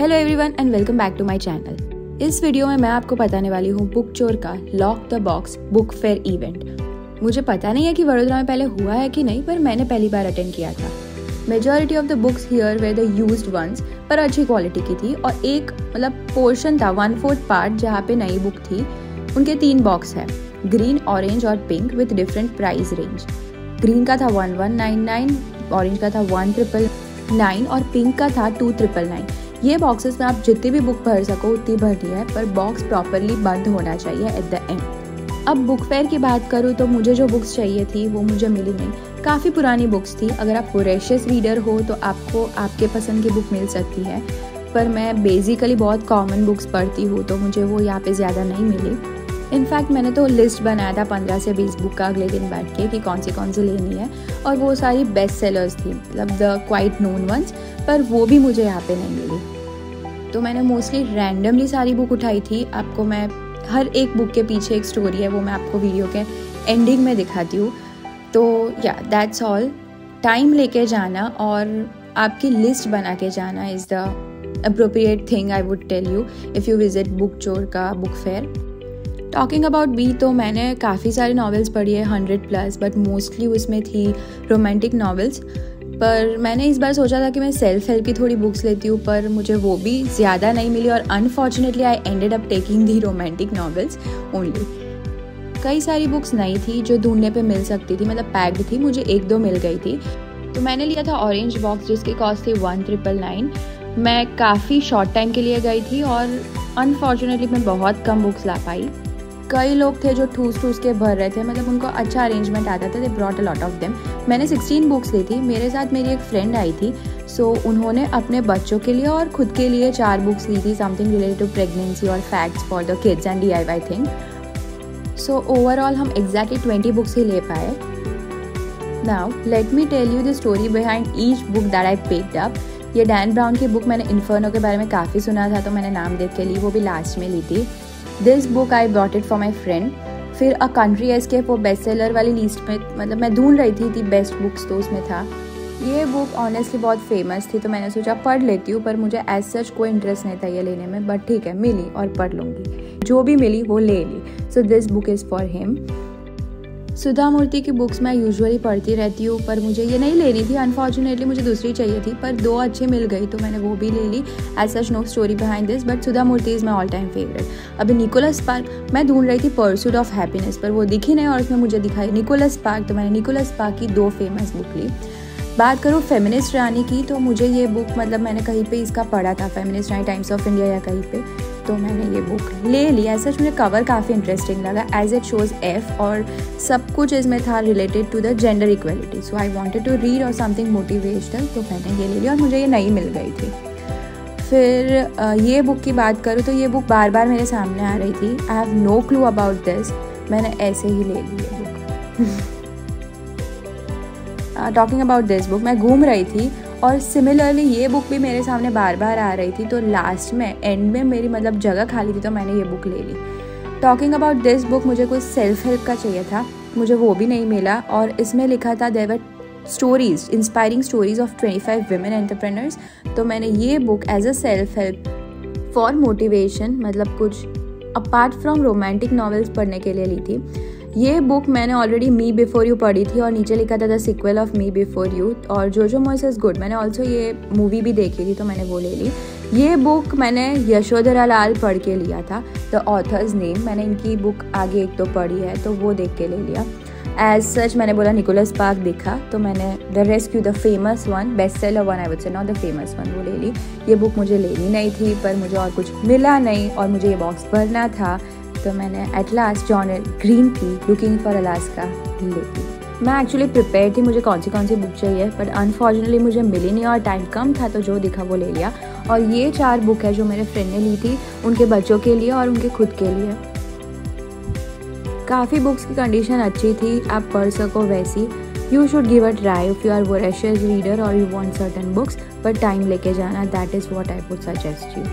Hello everyone and welcome back to my channel. इस video में मैं आपको बताने वाली हूँ बुक चोर का lock the box book fair event. मुझे पता नहीं है कि वडोदरा में पहले हुआ है कि नहीं, पर मैंने पहली बार अटेंड किया था। Majority of the books here were the used ones, पर अच्छी क्वालिटी की थी। और एक पोर्शन था 1/4 पार्ट जहाँ पे नई बुक थी। उनके 3 बॉक्स है, ग्रीन, ऑरेंज और pink with different price range. Green का था 1199, ऑरेंज का था 1999 और पिंक का था 2999। ये बॉक्सेस में आप जितनी भी बुक भर सको उतनी भरनी है, पर बॉक्स प्रॉपरली बंद होना चाहिए एट द एंड। अब बुक फेयर की बात करूँ तो मुझे जो बुक्स चाहिए थी वो मुझे मिली नहीं। काफ़ी पुरानी बुक्स थी। अगर आप वोरेशियस रीडर हो तो आपको आपके पसंद की बुक मिल सकती है, पर मैं बेसिकली बहुत कॉमन बुक्स पढ़ती हूँ तो मुझे वो यहाँ पे ज़्यादा नहीं मिली। इनफैक्ट मैंने तो लिस्ट बनाया था 15 से 20 बुक का अगले दिन बैठ के कि कौन सी लेनी है, और वो सारी बेस्ट सेलर्स थी, द क्वाइट नोन वंस, पर वो भी मुझे यहाँ पे नहीं मिली। तो मैंने मोस्टली रैंडमली सारी बुक उठाई थी। आपको मैं हर एक बुक के पीछे एक स्टोरी है, वो मैं आपको वीडियो के एंडिंग में दिखाती हूँ। तो या दैट्स ऑल। टाइम लेके जाना और आपकी लिस्ट बना के जाना is the appropriate thing I would tell you if you visit Bookchor का book fair. Talking about B, तो मैंने काफ़ी सारी नॉवेल्स पढ़ी है, 100+, बट मोस्टली उसमें थी रोमांटिक नॉवेल्स। पर मैंने इस बार सोचा था कि मैं सेल्फ हेल्प की थोड़ी बुक्स लेती हूँ, पर मुझे वो भी ज़्यादा नहीं मिली और unfortunately I ended up taking the romantic novels only. कई सारी बुक्स नई थी जो ढूंढने पे मिल सकती थी, पैक्ड थी, मुझे 1-2 मिल गई थी। तो मैंने लिया था ऑरेंज बॉक्स जिसकी कॉस्ट थी 1999। मैं काफ़ी शॉर्ट टाइम के लिए गई थी और अनफॉर्चुनेटली मैं बहुत कम बुक्स ला पाई। कई लोग थे जो ठूस के भर रहे थे, उनको अच्छा अरेंजमेंट आता था। They brought a lot of them. मैंने 16 बुक्स ली थी। मेरे साथ मेरी एक फ्रेंड आई थी, सो उन्होंने अपने बच्चों के लिए और खुद के लिए 4 बुक्स ली थी, समथिंग रिलेटेड टू प्रेगनेंसी और facts for the kids and DIY thing. So overall हम एग्जैक्टली 20 बुक्स ही ले पाए। Now let me tell you the story behind each book that I picked up. ये डैन ब्राउन की book, मैंने Inferno के बारे में काफ़ी सुना था तो मैंने नाम देख के ली, वो भी लास्ट में ली थी। This book I brought it for my friend. फिर अ कंट्री एस्केप, वो बेस्ट सेलर वाली लिस्ट में मैं ढूंढ रही थी बेस्ट बुक्स, तो उसमें था। ये बुक ऑनेस्टली बहुत फेमस थी तो मैंने सोचा पढ़ लेती हूँ, पर मुझे एज सच कोई इंटरेस्ट नहीं था ये लेने में, बट ठीक है मिली और पढ़ लूँगी। जो भी मिली वो ले ली। So this book is for him. Sudha Murthy की बुक्स मैं यूजुअली पढ़ती रहती हूँ, पर मुझे ये नहीं लेनी थी। अनफॉर्चुनेटली मुझे दूसरी चाहिए थी, पर 2 अच्छी मिल गई तो मैंने वो भी ले ली। As such no story behind this, but Sudha Murthy is my all time favourite. अभी निकोलस स्पार्क मैं ढूंढ रही थी, परसूट ऑफ हैप्पीनेस, पर वो दिखी नहीं और उसमें मुझे दिखाई निकोलस स्पार्क, तो मैंने निकोलस स्पार्क की 2 फेमस बुक ली। बात करूँ फेमिनिस्ट रानी की, तो मुझे ये बुक मैंने कहीं पे इसका पढ़ा था, feminist Rani times of India या कहीं पे, तो मैंने ये बुक ले ली। ऐसा मुझे कवर काफ़ी इंटरेस्टिंग लगा, एज इट शोज़ F, और सब कुछ इसमें था related to the gender equality. So I wanted to read और समथिंग मोटिवेशनल, तो मैंने ये ले लिया और मुझे ये नई मिल गई थी। फिर ये बुक की बात करूँ तो ये बुक बार बार मेरे सामने आ रही थी। I have no clue about this, मैंने ऐसे ही ले ली ये book. Talking about this book, मैं घूम रही थी और सिमिलरली ये बुक भी मेरे सामने बार बार आ रही थी, तो लास्ट में एंड में मेरी जगह खाली थी तो मैंने ये बुक ले ली। टॉकिंग अबाउट दिस बुक, मुझे कोई सेल्फ हेल्प का चाहिए था, मुझे वो भी नहीं मिला, और इसमें लिखा था there were stories, inspiring stories of 25 women entrepreneurs. तो मैंने ये book as a self help for motivation, कुछ अपार्ट फ्रॉम रोमांटिक नॉवेल्स पढ़ने के लिए ली थी। ये बुक मैंने ऑलरेडी मी बिफोर यू पढ़ी थी और नीचे लिखा था the sequel of Me Before You, और जोजो मोइसेस गुड मैंने ऑल्सो ये मूवी भी देखी थी तो मैंने वो ले ली। ये बुक मैंने यशोधरा लाल पढ़ के लिया था, द ऑथर्स नेम। मैंने इनकी बुक आगे 1-2 पढ़ी है तो वो देख के ले लिया। एज सच मैंने बोला निकोलस स्पार्क दिखा तो मैंने the rescue, the famous one, best seller one, I would say not the famous one, वो ले ली। ये बुक मुझे लेनी नहीं थी, पर मुझे और कुछ मिला नहीं और मुझे ये बॉक्स भरना था, तो मैंने एट लास्ट जॉन ग्रीन की लुकिंग फॉर अलास्का ले ली। मैं एक्चुअली प्रिपेयर थी मुझे कौन सी बुक चाहिए, बट अनफॉर्चुनेटली मुझे मिली नहीं और टाइम कम था, तो जो दिखा वो ले लिया। और ये 4 बुक है जो मेरे फ्रेंड ने ली थी, उनके बच्चों के लिए और उनके खुद के लिए। काफ़ी बुक्स की कंडीशन अच्छी थी, आप पढ़ सको वैसी। You should give a try if you are voracious reader और यू वांट सर्टेन बुक्स, पर टाइम लेके जाना, that is what I would suggest you.